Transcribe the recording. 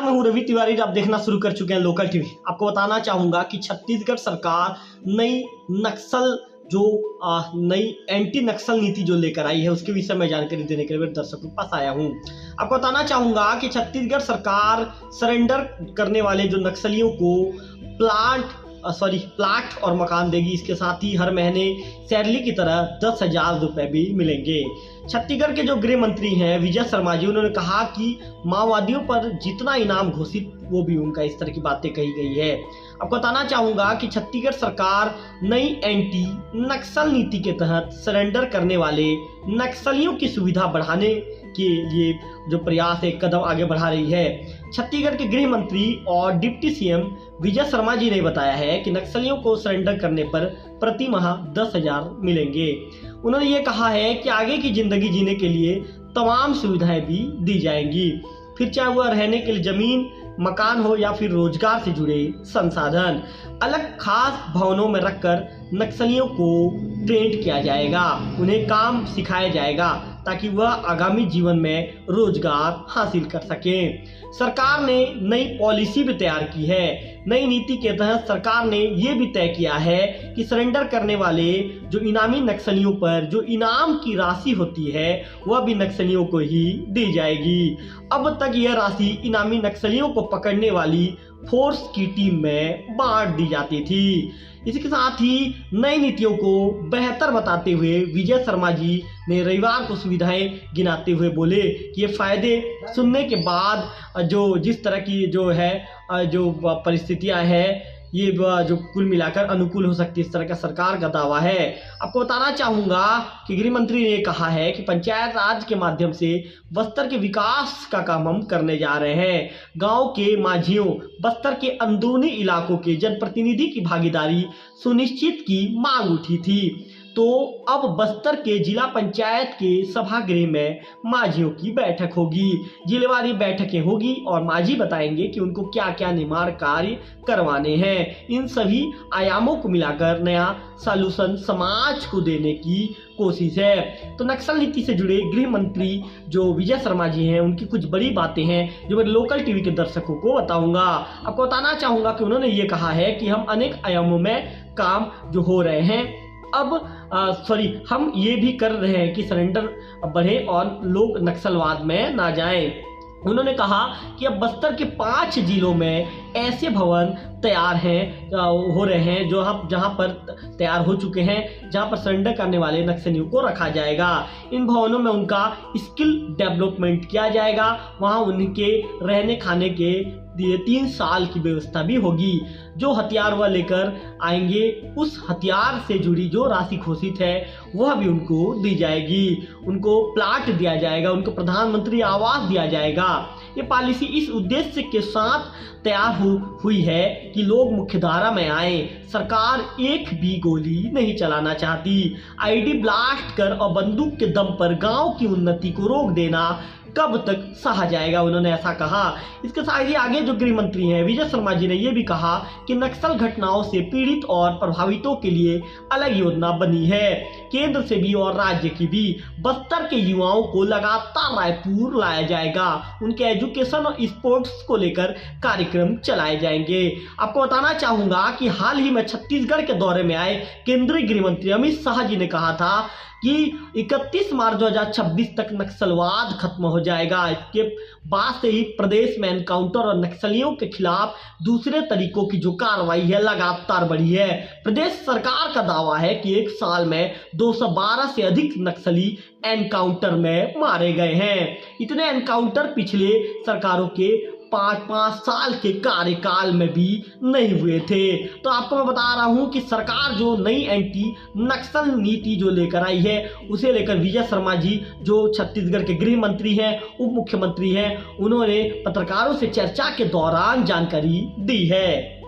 मैं हूं रवि तिवारी। आप देखना शुरू कर चुके हैं लोकल टीवी। आपको बताना चाहूंगा कि छत्तीसगढ़ सरकार नई नक्सल जो नई एंटी नक्सल नीति जो लेकर आई है उसके विषय में जानकारी देने के लिए मेरे दर्शकों के पास आया हूं। आपको बताना चाहूंगा कि छत्तीसगढ़ सरकार सरेंडर करने वाले जो नक्सलियों को प्लाट और मकान देगी। इसके साथ ही हर महीने सैलरी की तरह 10,000 रुपए भी मिलेंगे। छत्तीसगढ़ के जो गृह मंत्री हैं विजय शर्मा जी, उन्होंने कहा कि माओवादियों पर जितना इनाम घोषित वो भी उनका इस तरह की बातें कही गई है। आपको बताना चाहूंगा कि छत्तीसगढ़ सरकार नई एंटी नक्सल नीति के तहत सरेंडर करने वाले नक्सलियों की सुविधा बढ़ाने के लिए जो प्रयास एक कदम आगे बढ़ा रही है। छत्तीसगढ़ के गृह मंत्री और डिप्टी सीएम विजय शर्मा जी ने बताया है कि नक्सलियों को सरेंडर करने पर प्रति माह 10,000 मिलेंगे। उन्होंने ये कहा है कि आगे की जिंदगी जीने के लिए तमाम सुविधाएं भी दी जाएंगी, फिर चाहे वह रहने के लिए जमीन मकान हो या फिर रोजगार से जुड़े संसाधन। अलग खास भवनों में रखकर नक्सलियों को ट्रेंड किया जाएगा, उन्हें काम सिखाया जाएगा ताकि वह आगामी जीवन में रोजगार हासिल कर सकें। सरकार ने नई पॉलिसी भी तैयार की है। नई नीति के तहत सरकार ने यह भी तय किया है कि सरेंडर करने वाले जो इनामी नक्सलियों पर जो इनाम की राशि होती है वह भी नक्सलियों को ही दी जाएगी। अब तक यह राशि इनामी नक्सलियों को पकड़ने वाली फोर्स की टीम में बांट दी जाती थी। इसके साथ ही नई नीतियों को बेहतर बताते हुए विजय शर्मा जी ने रविवार को सुविधाएं गिनाते हुए बोले कि ये फायदे सुनने के बाद जिस तरह की जो है जो परिस्थितियां हैं ये जो कुल मिलाकर अनुकूल हो सकती है, इस तरह का सरकार का दावा है। आपको बताना चाहूंगा कि गृह मंत्री ने कहा है कि पंचायत राज के माध्यम से बस्तर के विकास का काम हम करने जा रहे हैं। गांव के माझियों, बस्तर के अंदरूनी इलाकों के जनप्रतिनिधि की भागीदारी सुनिश्चित की मांग उठी थी, तो अब बस्तर के जिला पंचायत के सभागृह में माझियों की बैठक होगी। जिलेवारी बैठकें होगी और माझी बताएंगे कि उनको क्या क्या निर्माण कार्य करवाने हैं। इन सभी आयामों को मिलाकर नया सॉल्यूशन समाज को देने की कोशिश है। तो नक्सल नीति से जुड़े गृह मंत्री जो विजय शर्मा जी हैं उनकी कुछ बड़ी बातें हैं जो मैं लोकल टीवी के दर्शकों को बताऊंगा। आपको बताना चाहूंगा कि उन्होंने ये कहा है कि हम अनेक आयामों में काम जो हो रहे हैं, अब हम ये भी कर रहे हैं कि सरेंडर बढ़े और लोग नक्सलवाद में ना जाएं। उन्होंने कहा कि अब बस्तर के 5 जिलों में ऐसे भवन तैयार हैं हो रहे हैं जहां पर तैयार हो चुके हैं, जहां पर सरेंडर करने वाले नक्सलियों को रखा जाएगा। इन भवनों में उनका स्किल डेवलपमेंट किया जाएगा, वहां उनके रहने खाने के 3 साल की व्यवस्था भी होगी। जो हथियार वह लेकर आएंगे उस हथियार से जुड़ी जो राशि घोषित है वह भी उनको दी जाएगी, उनको प्लाट दिया जाएगा, उनको प्रधानमंत्री आवास दिया जाएगा। ये पॉलिसी इस उद्देश्य के साथ तैयार हुई है कि लोग मुख्यधारा में आए। सरकार एक भी गोली नहीं चलाना चाहती। आईडी ब्लास्ट कर और बंदूक के दम पर गांव की उन्नति को रोक देना कब तक सहा जाएगा, उन्होंने ऐसा कहा। इसके साथ ही आगे जो गृह मंत्री हैं विजय शर्मा जी ने यह भी कहा कि नक्सल घटनाओं से पीड़ित और प्रभावितों के लिए अलग योजना बनी है, केंद्र से भी और राज्य की भी। बस्तर के युवाओं को लगातार रायपुर लाया जाएगा, उनके एजुकेशन और स्पोर्ट्स को लेकर कार्यक्रम चलाए जाएंगे। आपको बताना चाहूंगा कि हाल ही में छत्तीसगढ़ के दौरे में आए केंद्रीय गृह मंत्री अमित शाह जी ने कहा था कि 31 मार्च 2026 तक नक्सलवाद खत्म हो जाएगा। इसके बाद से ही प्रदेश में एनकाउंटर और नक्सलियों के खिलाफ दूसरे तरीकों की जो कार्रवाई है लगातार बढ़ी है। प्रदेश सरकार का दावा है कि एक साल में 212 से अधिक नक्सली एनकाउंटर में मारे गए हैं। इतने एनकाउंटर पिछले सरकारों के 5 साल के कार्यकाल में भी नहीं हुए थे। तो आपको मैं बता रहा हूं कि सरकार जो नई एंटी नक्सल नीति जो लेकर आई है उसे लेकर विजय शर्मा जी जो छत्तीसगढ़ के गृह मंत्री हैं, उप मुख्यमंत्री हैं, उन्होंने पत्रकारों से चर्चा के दौरान जानकारी दी है।